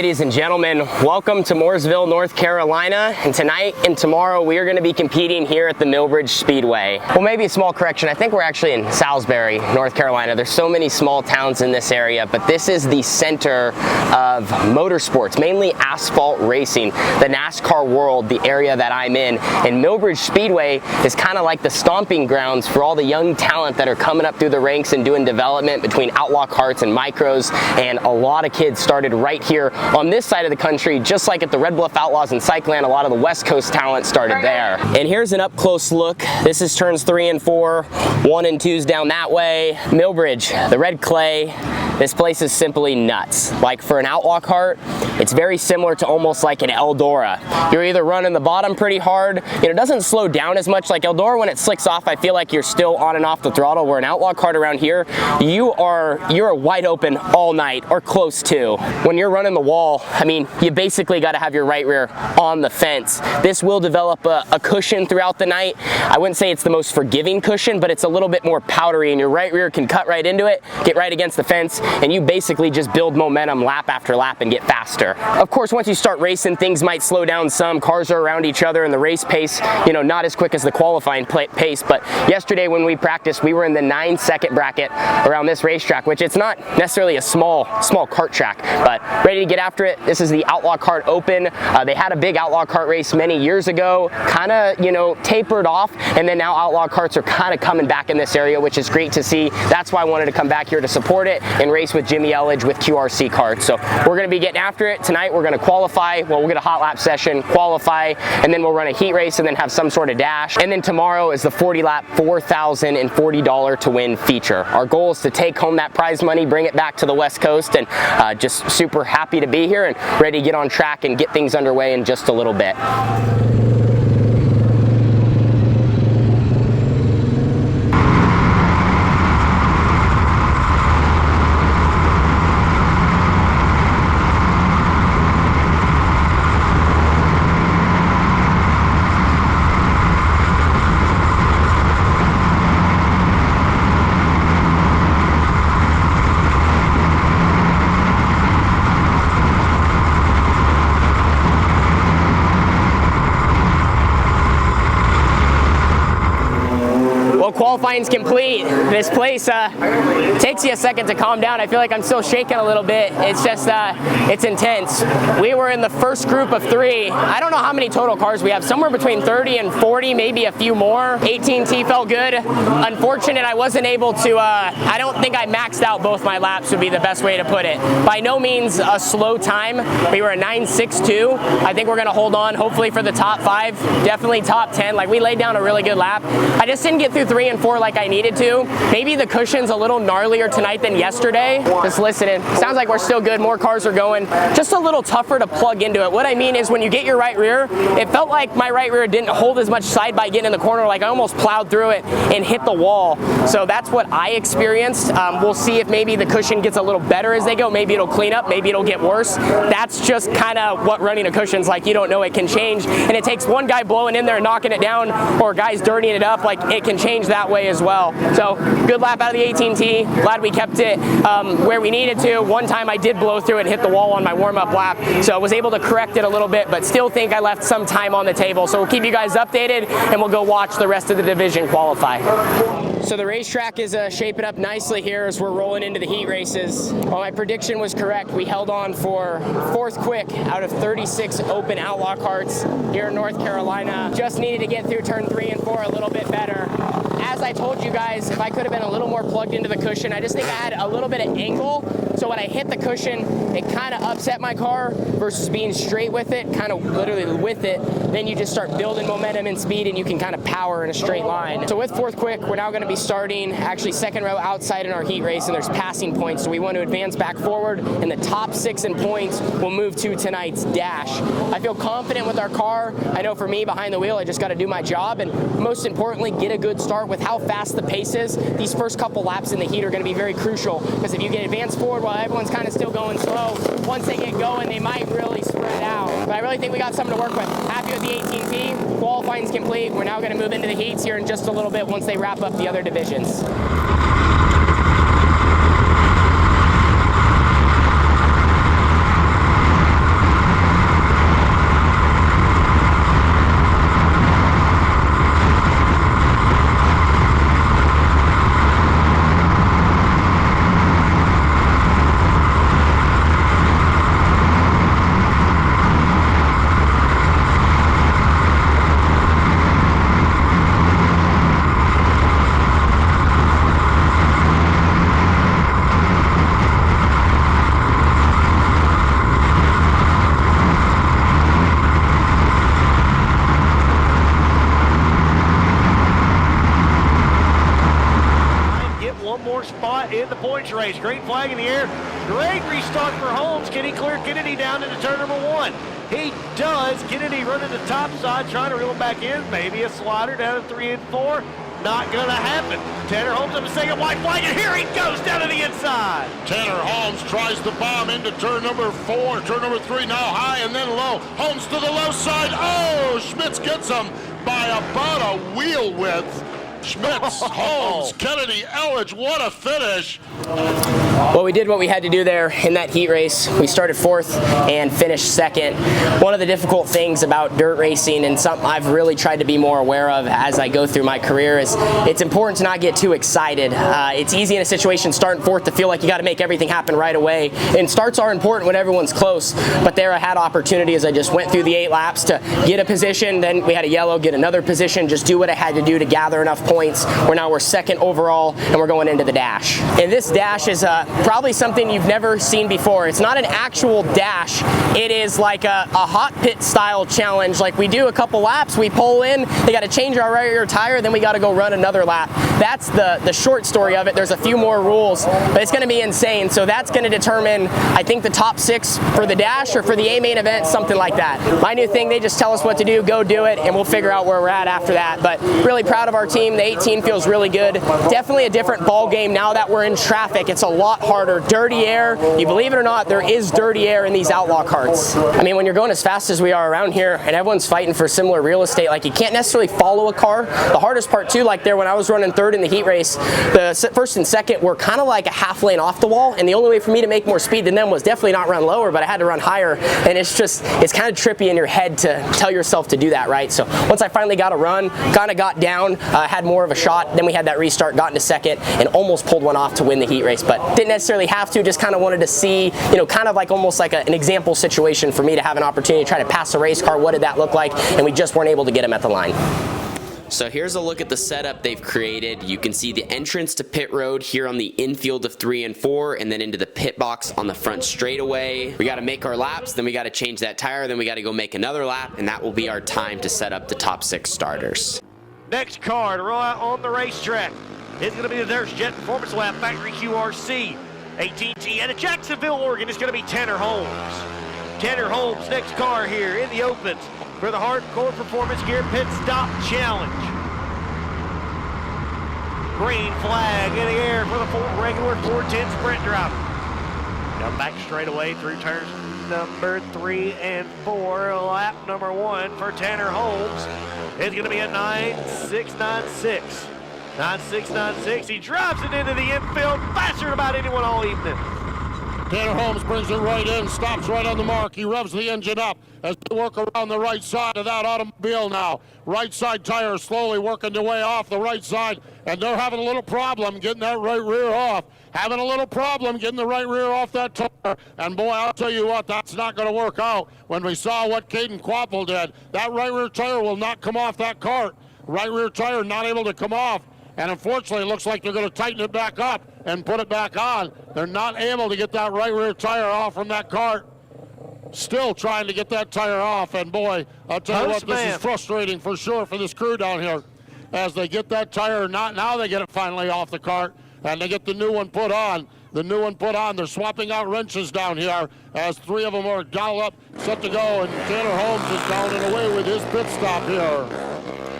ladies and gentlemen. Welcome to Mooresville, North Carolina. And tonight and tomorrow we are going to be competing here at the Millbridge Speedway. Well, maybe a small correction. I think we're actually in Salisbury, North Carolina. There's so many small towns in this area, but this is the center of motorsports, mainly asphalt racing, the NASCAR world, the area that I'm in. And Millbridge Speedway is kind of like the stomping grounds for all the young talent that are coming up through the ranks and doing development between Outlaw Karts and micros. And a lot of kids started right here on this side of the country, just like at the Red Bluff Outlaws and Cycland. A lot of the West Coast talent started there. And here's an up close look. This is turns 3 and 4, 1 and 2's down that way. Millbridge, the red clay. This place is simply nuts. Like for an Outlaw Kart, it's very similar to almost like an Eldora. You're either running the bottom pretty hard, it doesn't slow down as much like Eldora. When it slicks off, I feel like you're still on and off the throttle, where an Outlaw Kart around here, you're wide open all night or close to. When you're running the wall, I mean, you basically got to have your right rear on the fence. This will develop a cushion throughout the night. I wouldn't say it's the most forgiving cushion, but it's a little bit more powdery, and your right rear can cut right into it, get right against the fence, and you basically just build momentum lap after lap and get faster. Of course, once you start racing, things might slow down some. Cars are around each other, and the race pace, not as quick as the qualifying pace. But yesterday when we practiced, we were in the 9-second bracket around this racetrack, which it's not necessarily a small kart track, but ready to get after it. This is the Outlaw Kart Open. They had a big Outlaw Kart race many years ago, kind of, tapered off, and then now Outlaw Karts are kind of coming back in this area, which is great to see. That's why I wanted to come back here to support it and race with Jimmy Elledge with QRC Karts. So we're going to be getting after it tonight. We're going to qualify. Well, we'll get a hot lap session, qualify, and then we'll run a heat race and then have some sort of dash. And then tomorrow is the 40-lap $4,040 to win feature. Our goal is to take home that prize money, bring it back to the West Coast, and just super happy to be here and ready to get on track and get things underway in just a little bit. Qualifying's complete. This place takes you a second to calm down. I feel like I'm still shaking a little bit. It's just, it's intense. We were in the first group of 3. I don't know how many total cars we have. Somewhere between 30 and 40, maybe a few more. 18T felt good. Unfortunate I wasn't able to, I don't think I maxed out both my laps would be the best way to put it. By no means a slow time. We were a 9.62. I think we're going to hold on, hopefully for the top 5. Definitely top 10. Like, we laid down a really good lap. I just didn't get through 3 and 4 like I needed to. Maybe the cushion's a little gnarlier tonight than yesterday. Just listening. Sounds like we're still good. More cars are going. Just a little tougher to plug into it. What I mean is when you get your right rear, it felt like my right rear didn't hold as much side by getting in the corner. Like I almost plowed through it and hit the wall. So that's what I experienced. We'll see if maybe the cushion gets a little better as they go. Maybe it'll clean up. Maybe it'll get worse. That's just kind of what running a cushion's like. You don't know. It can change. And it takes one guy blowing in there and knocking it down, or guys dirtying it up. Like, it can change that way as well. So good lap out of the 18T. Glad we kept it where we needed to. One time I did blow through it and hit the wall on my warm-up lap, so I was able to correct it a little bit, but still think I left some time on the table. So we'll keep you guys updated, and we'll go watch the rest of the division qualify. So the racetrack is shaping up nicely here as we're rolling into the heat races. Well, my prediction was correct. We held on for 4th quick out of 36 open Outlaw Karts here in North Carolina. Just needed to get through turn 3 and 4 a little bit better. As I told you guys, if I could have been a little more plugged into the cushion, I just think I had a little bit of angle. So when I hit the cushion, it kind of upset my car versus being straight with it, kind of literally with it. Then you just start building momentum and speed, and you can kind of power in a straight line. So with 4th quick, we're now going to be starting actually 2nd row outside in our heat race, and there's passing points. So we want to advance back forward, and the top 6 in points will move to tonight's dash. I feel confident with our car. I know for me behind the wheel, I just got to do my job, and most importantly, get a good start with how fast the pace is. These first couple laps in the heat are going to be very crucial, because if you get advanced forward while everyone's kind of still going slow, once they get going, they might really spread out. But I really think we got something to work with. Happy with the 18T. Qualifying's complete. We're now going to move into the heats here in just a little bit once they wrap up the other divisions. spot in the points race. Green flag in the air. Great restart for Holmes. Can he clear Kennedy down into turn number 1? He does. Kennedy running the top side, trying to reel him back in. Maybe a slider down to 3 and 4. Not going to happen. Tanner Holmes up a second white flag, and here he goes down to the inside. Tanner Holmes tries to bomb into turn number 4. Turn number 3 now high and then low. Holmes to the low side. Oh, Schmitz gets him by about a wheel width. Schmitz, Holmes, Kennedy, Elledge, what a finish. Well, we did what we had to do there in that heat race. We started 4th and finished 2nd. One of the difficult things about dirt racing, and something I've really tried to be more aware of as I go through my career, is it's important to not get too excited. It's easy in a situation starting 4th to feel like you got to make everything happen right away. And starts are important when everyone's close, but there I had opportunity as I just went through the 8 laps to get a position, then we had a yellow, get another position, just do what I had to do to gather enough points. We're 2nd overall, and we're going into the dash. And this dash is probably something you've never seen before. It's not an actual dash. It is like a hot pit style challenge. Like we do a couple laps, we pull in, they got to change our right rear tire, then we got to go run another lap. That's the short story of it. There's a few more rules, but it's going to be insane. So that's going to determine, I think, the top 6 for the dash or for the A main event, something like that. My new thing, they just tell us what to do, go do it, and we'll figure out where we're at after that. But really proud of our team. The 18 feels really good. Definitely a different ball game now that we're in traffic. It's a lot harder. Dirty air, you believe it or not, there is dirty air in these Outlaw Karts. I mean, when you're going as fast as we are around here and everyone's fighting for similar real estate, like you can't necessarily follow a car. The hardest part too, like there when I was running 3rd in the heat race, the 1st and 2nd were kind of like a half lane off the wall, and the only way for me to make more speed than them was definitely not run lower, but I had to run higher, and it's kind of trippy in your head to tell yourself to do that, right? So once I finally got a run, kind of got down, had more of a shot, then we had that restart, got into 2nd, and almost pulled one off to win the heat race, but didn't necessarily have to, just kind of wanted to see, kind of like almost like an example situation for me to have an opportunity to try to pass a race car. What did that look like? And we just weren't able to get him at the line. So here's a look at the setup they've created. You can see the entrance to pit road here on the infield of 3 and 4, and then into the pit box on the front straightaway. We got to make our laps, then we got to change that tire, then we got to go make another lap, and that will be our time to set up the top 6 starters. Next car to roll out on the racetrack is going to be the Durst Jet Performance Lab Factory QRC AT&T out of Jacksonville, Oregon. It's going to be Tanner Holmes. Tanner Holmes, next car here in the opens for the Hardcore Performance Gear Pit Stop Challenge. Green flag in the air for the regular 410 sprint driver. Come back straight away through turns number 3 and 4. Lap number 1 for Tanner Holmes is going to be a 9.696. 9.696. He drives it into the infield faster than about anyone all evening. Tanner Holmes brings it right in, stops right on the mark. He revs the engine up as they work around the right side of that automobile now. Right side tire slowly working their way off the right side, and they're having a little problem getting that right rear off. Having a little problem getting the right rear off that tire. And boy, I'll tell you what, that's not going to work out. When we saw what Caden Quapple did, that right rear tire will not come off that kart. Right rear tire not able to come off. And unfortunately, it looks like they're going to tighten it back up and put it back on. They're not able to get that right rear tire off from that kart. Still trying to get that tire off. And boy, I'll tell you what, this is frustrating for sure for this crew down here. As they get that tire, now they get it finally off the kart, and they get the new one put on. The new one put on. They're swapping out wrenches down here as 3 of them are dialed up, set to go, and Tanner Holmes is down and away with his pit stop here.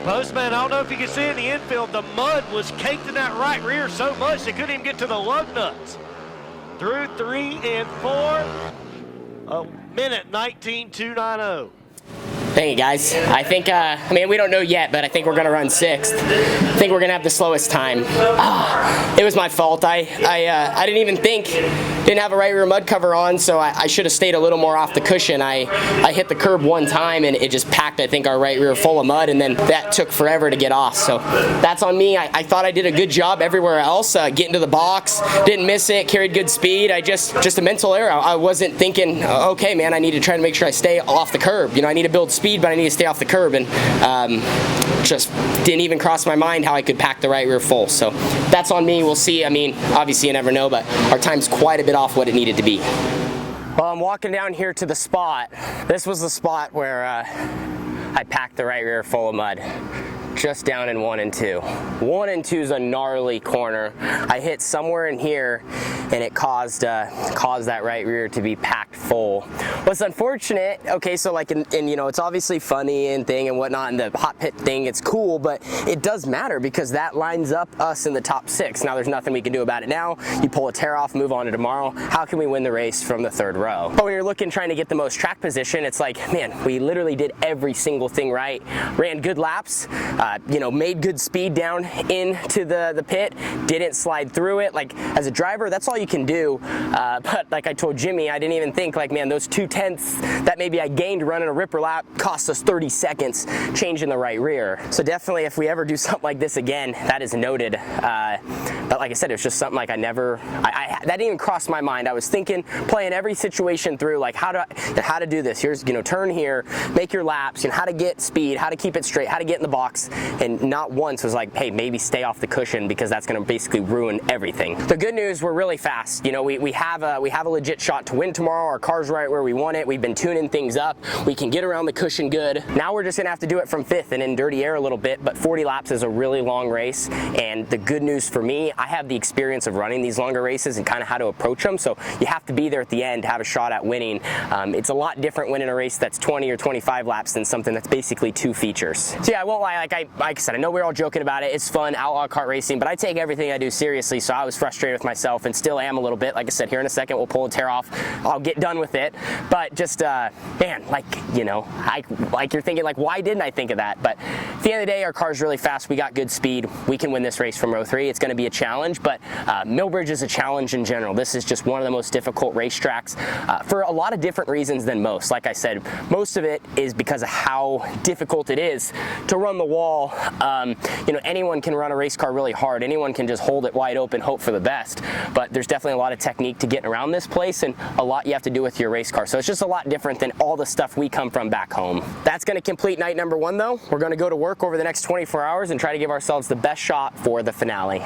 Postman, I don't know if you can see in the infield, the mud was caked in that right rear so much they couldn't even get to the lug nuts. Through 3 and 4, a minute 19.290. Thank you, guys. I think, we don't know yet, but I think we're going to run 6th. I think we're going to have the slowest time. It was my fault. I didn't even think, didn't have a right rear mud cover on, so I should have stayed a little more off the cushion. I hit the curb one time, and it just packed, I think, our right rear full of mud, and then that took forever to get off. So that's on me. I thought I did a good job everywhere else, getting to the box, didn't miss it, carried good speed. just a mental error. I wasn't thinking, okay, man, I need to try to make sure I stay off the curb. I need to build speed, but I need to stay off the curb, and just didn't even cross my mind how I could pack the right rear full. So that's on me. We'll see. Obviously you never know, but our time's quite a bit off what it needed to be. Well, I'm walking down here to the spot. This was the spot where I packed the right rear full of mud. just down in 1 and 2. 1 and 2 is a gnarly corner. I hit somewhere in here and it caused that right rear to be packed full. What's unfortunate, okay, so like in you know, it's obviously funny and thing and whatnot, and the hot pit thing, it's cool, but it does matter because that lines up us in the top 6. Now there's nothing we can do about it now. You pull a tear off, move on to tomorrow. How can we win the race from the 3rd row? But when you're looking, trying to get the most track position, it's like, man, we literally did every single thing right. Ran good laps, you know, made good speed down into the pit, didn't slide through it. Like, as a driver, that's all you can do. But like I told Jimmy, I didn't even think, like, man, those 2/10 that maybe I gained running a ripper lap cost us 30 seconds changing the right rear. So definitely, if we ever do something like this again, that is noted. But like I said, it was just something like that didn't even cross my mind. I was thinking, playing every situation through, like how to do this. Here's, you know, turn here, make your laps, you know, how to get speed, how to keep it straight, how to get in the box, and not once was like, hey, maybe stay off the cushion because that's going to basically ruin everything. The good news, we're really fast. You know, we have a legit shot to win tomorrow. Our car's right where we want it. We've been tuning things up. We can get around the cushion good. Now we're just gonna have to do it from 5th and in dirty air a little bit, but 40 laps is a really long race, and the good news for me, I have the experience of running these longer races and kind of how to approach them, so you have to be there at the end to have a shot at winning. It's a lot different winning a race that's 20 or 25 laps than something that's basically 2 features. So yeah, I won't lie, like I said, I know we're all joking about it. It's fun, outlaw kart racing, but I take everything I do seriously, so I was frustrated with myself and still am a little bit. Like I said, here in a second we'll pull a tear off. I'll get done with it, but just man, like, you know, like you're thinking, like, why didn't I think of that? But at the end of the day, our car's really fast. We got good speed. We can win this race from row 3. It's going to be a challenge, but Millbridge is a challenge in general. This is just one of the most difficult racetracks for a lot of different reasons than most. Like I said, most of it is because of how difficult it is to run the wall. You know, anyone can run a race car really hard. Anyone can just hold it wide open, hope for the best. But there's definitely a lot of technique to getting around this place, and a lot you have to do with your race car. So it's just a lot different than all the stuff we come from back home. That's going to complete night number 1, though. We're going to go to work over the next 24 hours and try to give ourselves the best shot for the finale.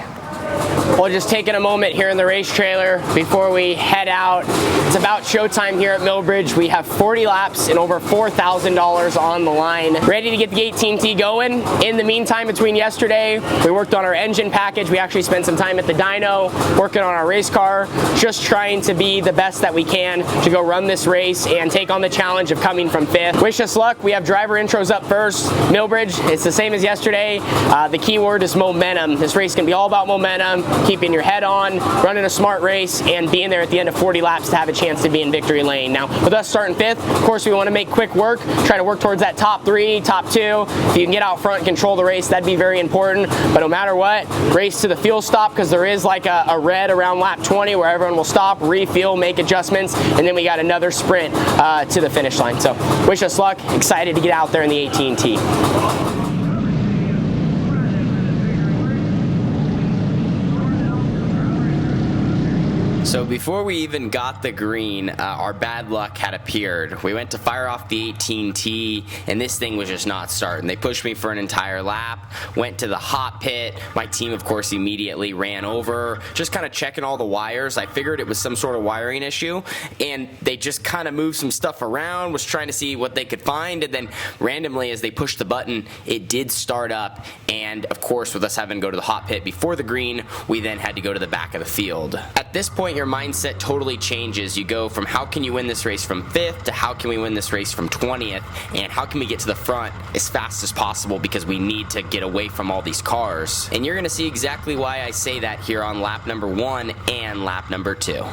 We'll just taking a moment here in the race trailer before we head out. It's about showtime here at Millbridge. We have 40 laps and over $4,000 on the line, ready to get the 18T going. In the meantime, between yesterday, we worked on our engine package. We actually spent some time at the dyno working on our race car, just trying to be the best that we can to go run this race and take on the challenge of coming from 5th. Wish us luck. We have driver intros up first. Millbridge, it's the same as yesterday. The key word is momentum. This race can be all about momentum, keeping your head on, running a smart race, and being there at the end of 40 laps to have a chance to be in victory lane. Now, with us starting 5th, of course, we want to make quick work, try to work towards that top 3, top 2. If you can get out front and control the race, that'd be very important. But no matter what, race to the fuel stop, because there is like a red around lap 20 where everyone will stop, refuel, make adjustments, and then we got another sprint to the finish line. So wish us luck. Excited to get out there in the 18T. So before we even got the green, our bad luck had appeared. We went to fire off the 18T, and this thing was just not starting. They pushed me for an entire lap, went to the hot pit. My team, of course, immediately ran over, just kind of checking all the wires. I figured it was some sort of wiring issue, and they just kind of moved some stuff around, was trying to see what they could find, and then randomly, as they pushed the button, it did start up, and of course, with us having to go to the hot pit before the green, we then had to go to the back of the field. At this point, your mindset totally changes. You go from how can you win this race from 5th to how can we win this race from 20th, and how can we get to the front as fast as possible because we need to get away from all these cars. And you're going to see exactly why I say that here on lap number 1 and lap number 2.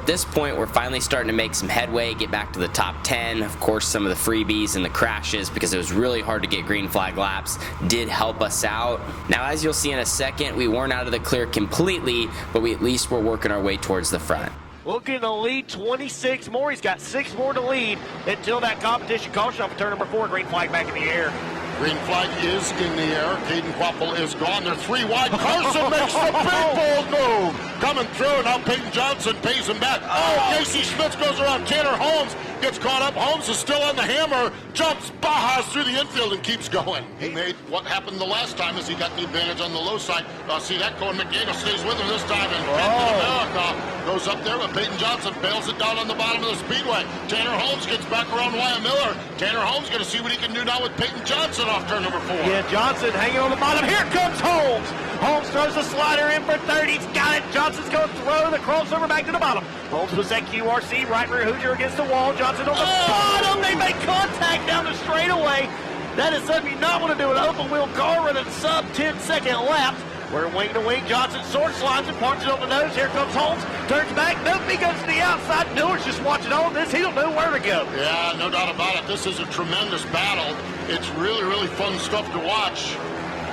at this point, we're finally starting to make some headway, get back to the top 10. Of course, some of the freebies and the crashes, because it was really hard to get green flag laps, did help us out. Now, as you'll see in a second, we weren't out of the clear completely, but we at least were working our way towards the front. Looking to lead 26 more. He's got 6 more to lead until that competition caution off of turn number 4. Green flag back in the air. Green flag is in the air. Caden Quapple is gone. They're 3 wide. Carson makes the big bold move. Coming through. Now Peyton Johnson pays him back. Oh, Casey Schmitz goes around. Tanner Holmes gets caught up. Holmes is still on the hammer. Jumps, bajas through the infield and keeps going. He made what happened the last time is he got the advantage on the low side. See that going. McDaniel stays with him this time. And America goes up there, but Peyton Johnson bails it down on the bottom of the speedway. Tanner Holmes gets back around Wyatt Miller. Tanner Holmes going to see what he can do now with Peyton Johnson off turn number 4. Yeah, Johnson hanging on the bottom. Here comes Holmes. Holmes throws the slider in for third. He's got it. Johnson's going to throw the crossover back to the bottom. Holmes was that QRC. Right rear Hoosier against the wall. Johnson on the bottom. They make contact down the straightaway. That is something you not want to do with an open wheel car running sub 10-second laps. We're wing to wing. Johnson sword slides and parks it on the nose. Here comes Holmes. Turns back. Nope, he goes to the outside. Miller's just watching all this. He don't know where to go. Yeah, no doubt about it. This is a tremendous battle. It's really, really fun stuff to watch.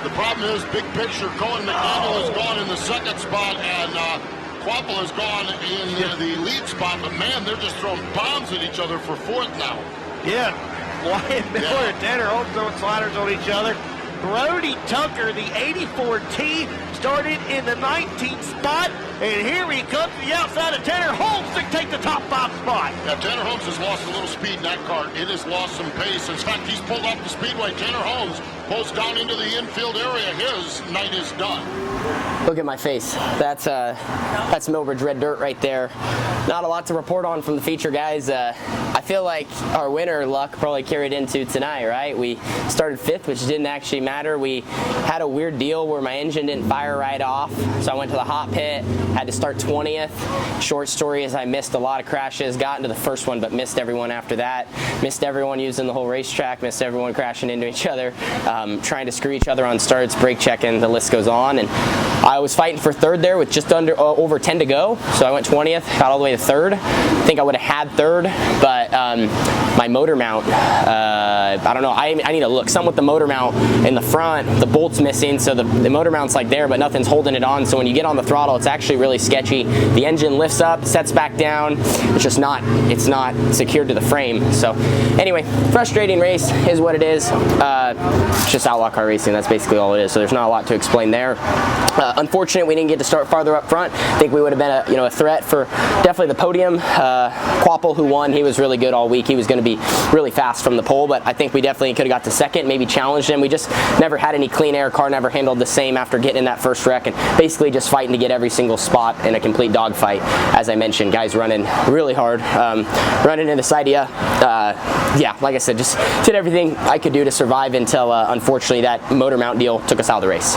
The problem is, big picture, Cohen McDaniel is gone in the second spot, and Quapple is gone in the lead spot. But, man, they're just throwing bombs at each other for fourth now. Yeah, Wyatt Miller and Tanner Holmes throwing sliders on each other. Brody Tucker, the 84T, started in the 19th spot, and here he comes to the outside of Tanner Holmes to take the top 5 spot. Yeah, Tanner Holmes has lost a little speed in that car. It has lost some pace. In fact, he's pulled off the speedway. Tanner Holmes pulls down into the infield area. His night is done. Look at my face. That's Millbridge red dirt right there. Not a lot to report on from the feature guys. I feel like our winner luck probably carried into tonight, right? We started 5th, which didn't actually matter. We had a weird deal where my engine didn't fire right off, so I went to the hot pit, had to start 20th. Short story is I missed a lot of crashes, got into the first one, but missed everyone after that. Missed everyone using the whole racetrack, missed everyone crashing into each other, trying to screw each other on starts, brake checking, the list goes on. And I was fighting for 3rd there with just over 10 to go, so I went 20th, got all the way to 3rd. I think I would have had 3rd, but my motor mount, I don't know, I need to look. Something with the motor mount in the front, the bolt's missing, so the motor mount's like there, but nothing's holding it on, so when you get on the throttle, it's actually really sketchy. The engine lifts up, sets back down, it's not secured to the frame. So anyway, frustrating race is what it is. It's just Outlaw Kart racing, that's basically all it is, so there's not a lot to explain there. Unfortunate we didn't get to start farther up front. I think we would have been a threat for definitely the podium. Quapple, who won, he was really good all week. He was going to be really fast from the pole, but I think we definitely could have got to 2nd, maybe challenged him. We just never had any clean air. Car never handled the same after getting in that first wreck, and basically just fighting to get every single spot in a complete dogfight. As I mentioned, guys running really hard, running into Sidia. Yeah, like I said, just did everything I could do to survive until unfortunately that motor mount deal took us out of the race.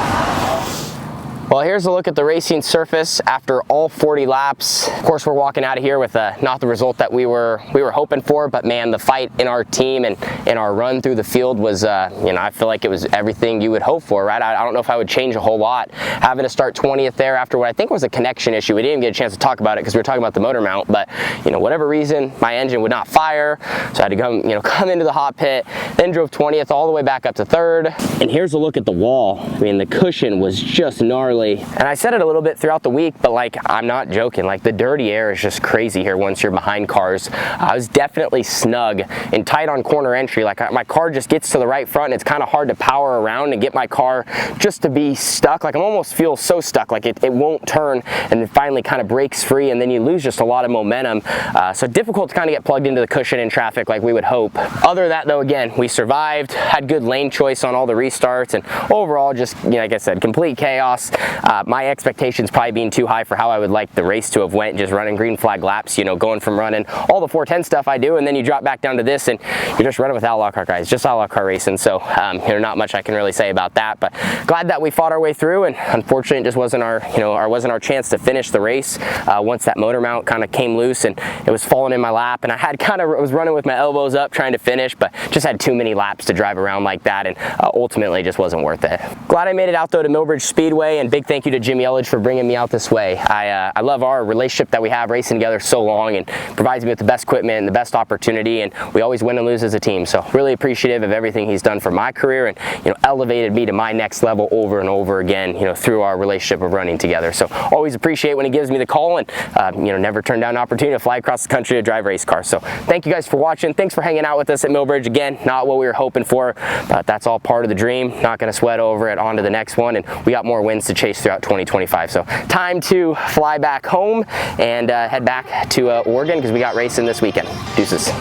Well, here's a look at the racing surface after all 40 laps. Of course, we're walking out of here with not the result that we were hoping for, but man, the fight in our team and in our run through the field was, I feel like it was everything you would hope for, right? I don't know if I would change a whole lot. Having to start 20th there after what I think was a connection issue. We didn't even get a chance to talk about it because we were talking about the motor mount, but whatever reason, my engine would not fire, so I had to come into the hot pit, then drove 20th all the way back up to 3rd. And here's a look at the wall. I mean, the cushion was just gnarly. And I said it a little bit throughout the week, but I'm not joking. The dirty air is just crazy here once you're behind cars. I was definitely snug and tight on corner entry. My car just gets to the right front, and it's kind of hard to power around and get my car just to be stuck. I almost feel so stuck, it won't turn, and then finally kind of breaks free, and then you lose just a lot of momentum. So difficult to kind of get plugged into the cushion in traffic like we would hope. Other than that, though, again, we survived, had good lane choice on all the restarts, and overall just, like I said, complete chaos. My expectations probably being too high for how I would like the race to have went, just running green flag laps, going from running all the 410 stuff I do, and then you drop back down to this and you're just running with Outlaw Kart guys, just Outlaw Kart racing. So not much I can really say about that, but glad that we fought our way through, and unfortunately it just wasn't our chance to finish the race once that motor mount kind of came loose and it was falling in my lap, and I was running with my elbows up trying to finish, but just had too many laps to drive around like that, and ultimately just wasn't worth it. Glad I made it out though to Millbridge Speedway, and big thank you to Jimmy Elledge for bringing me out this way. I love our relationship that we have racing together so long, and provides me with the best equipment and the best opportunity, and we always win and lose as a team. So really appreciative of everything he's done for my career, and elevated me to my next level over and over again, through our relationship of running together. So always appreciate when he gives me the call, and never turn down an opportunity to fly across the country to drive race cars. So thank you guys for watching. Thanks for hanging out with us at Millbridge. Again, not what we were hoping for, but that's all part of the dream. Not going to sweat over it. On to the next one, and we got more wins to chase throughout 2025. So time to fly back home and head back to Oregon, because we got racing this weekend. Deuces.